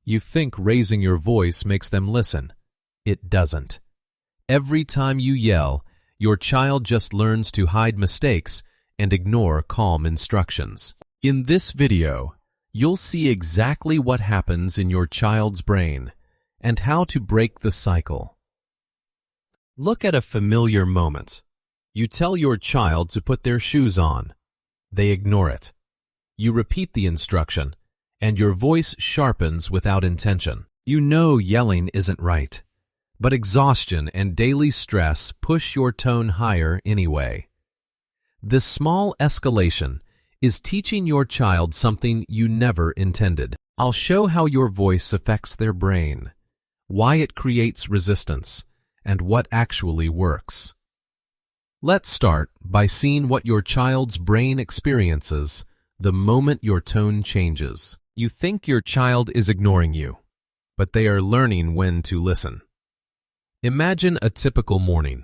You think raising your voice makes them listen. It doesn't. Every time you yell, your child just learns to hide mistakes and ignore calm instructions. In this video, you'll see exactly what happens in your child's brain and how to break the cycle. Look at a familiar moment. You tell your child to put their shoes on. They ignore it. You repeat the instruction, and your voice sharpens without intention. You know yelling isn't right, but exhaustion and daily stress push your tone higher anyway. This small escalation is teaching your child something you never intended. I'll show how your voice affects their brain, why it creates resistance, and what actually works. Let's start by seeing what your child's brain experiences the moment your tone changes. You think your child is ignoring you, but they are learning when to listen. Imagine a typical morning.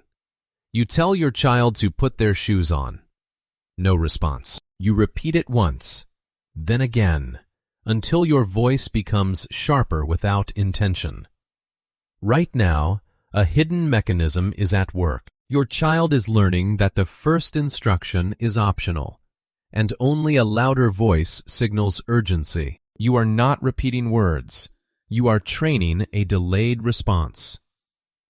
You tell your child to put their shoes on. No response. You repeat it once, then again, until your voice becomes sharper without intention. Right now, a hidden mechanism is at work. Your child is learning that the first instruction is optional, and only a louder voice signals urgency. You are not repeating words. You are training a delayed response.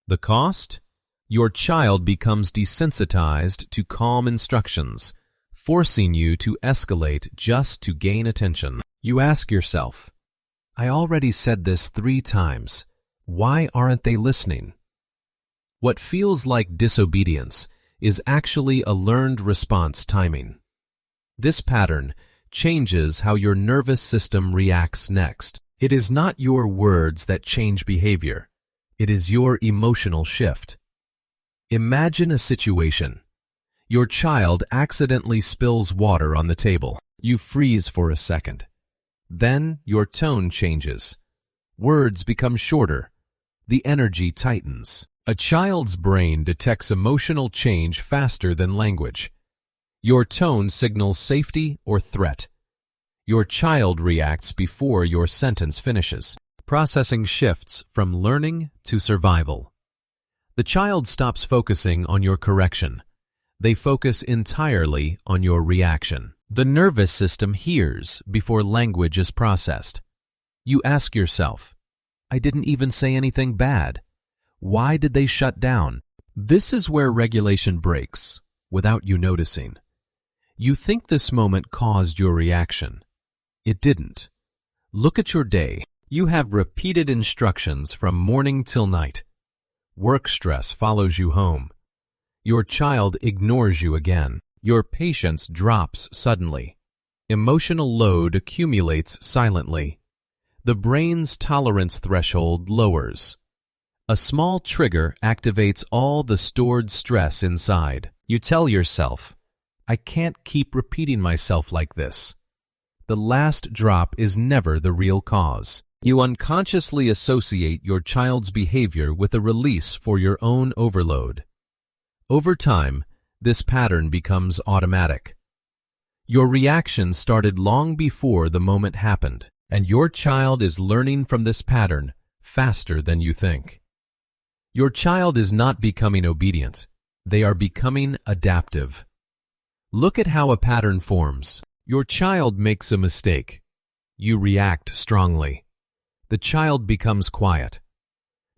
The cost? Your child becomes desensitized to calm instructions, forcing you to escalate just to gain attention. You ask yourself, I already said this 3 times. Why aren't they listening? What feels like disobedience is actually a learned response timing. This pattern changes how your nervous system reacts next. It is not your words that change behavior. It is your emotional shift. Imagine a situation. Your child accidentally spills water on the table. You freeze for a second. Then your tone changes. Words become shorter. The energy tightens. A child's brain detects emotional change faster than language. Your tone signals safety or threat. Your child reacts before your sentence finishes. Processing shifts from learning to survival. The child stops focusing on your correction. They focus entirely on your reaction. The nervous system hears before language is processed. You ask yourself, I didn't even say anything bad. Why did they shut down? This is where regulation breaks, without you noticing. You think this moment caused your reaction. It didn't. Look at your day. You have repeated instructions from morning till night. Work stress follows you home. Your child ignores you again. Your patience drops suddenly. Emotional load accumulates silently. The brain's tolerance threshold lowers. A small trigger activates all the stored stress inside. You tell yourself, I can't keep repeating myself like this. The last drop is never the real cause. You unconsciously associate your child's behavior with a release for your own overload. Over time, this pattern becomes automatic. Your reaction started long before the moment happened, and your child is learning from this pattern faster than you think. Your child is not becoming obedient. They are becoming adaptive. Look at how a pattern forms. Your child makes a mistake. You react strongly. The child becomes quiet.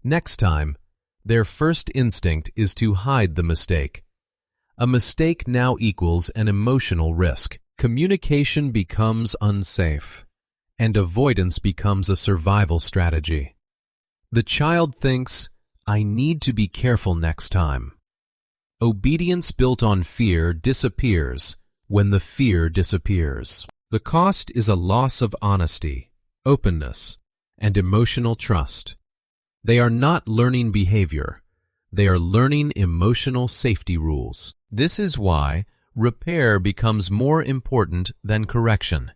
Next time, their first instinct is to hide the mistake. A mistake now equals an emotional risk. Communication becomes unsafe, and avoidance becomes a survival strategy. The child thinks, I need to be careful next time. Obedience built on fear disappears when the fear disappears. The cost is a loss of honesty, openness, and emotional trust. They are not learning behavior. They are learning emotional safety rules. This is why repair becomes more important than correction.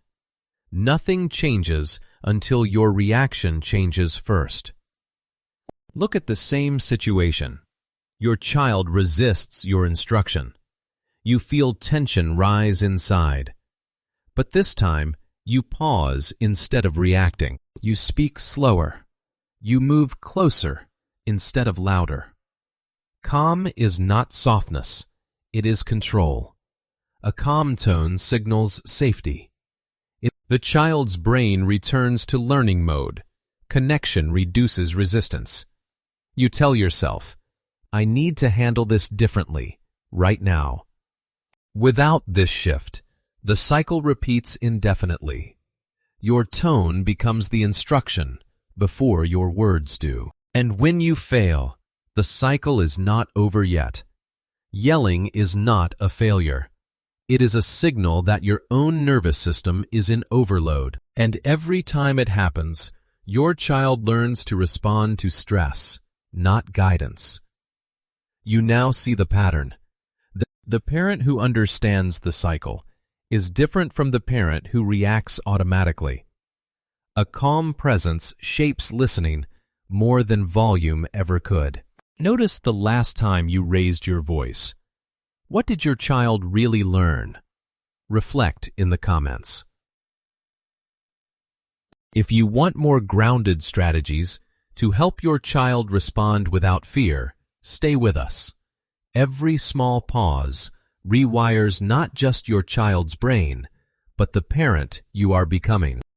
Nothing changes until your reaction changes first. Look at the same situation. Your child resists your instruction. You feel tension rise inside. But this time, You pause instead of reacting. You speak slower. You move closer instead of louder. Calm is not softness. It is control. A calm tone signals safety. The child's brain returns to learning mode. Connection reduces resistance. You tell yourself, I need to handle this differently, right now. Without this shift, the cycle repeats indefinitely. Your tone becomes the instruction before your words do. And when you fail, the cycle is not over yet. Yelling is not a failure. It is a signal that your own nervous system is in overload. And every time it happens, your child learns to respond to stress, not guidance. You now see the pattern. The parent who understands the cycle is different from the parent who reacts automatically. A calm presence shapes listening more than volume ever could. Notice the last time you raised your voice. What did your child really learn? Reflect in the comments. If you want more grounded strategies to help your child respond without fear, stay with us. Every small pause rewires not just your child's brain, but the parent you are becoming.